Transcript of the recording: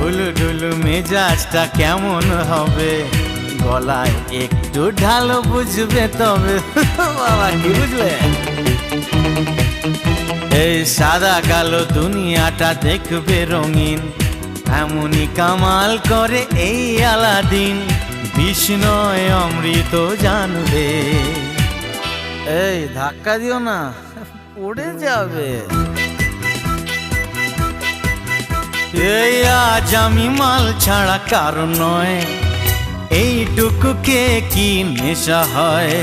ঢুলু ঢুলু মেজাজটা কেমন হবে, গলায় একটু ঢালো বুঝবে তবে। বাবা কি বুঝলে? এই সাদা কালো দুনিয়াটা দেখবে রঙিন, এমনই কামাল করে এই আলাদিন, বিষ্ণয় অমৃত জানবে। এই ধাক্কা দিও না, পড়ে যাবে। এই আজ আমি মাল ছাড়া কারণ নয়, এইটুকু কে কি নেশা হয়।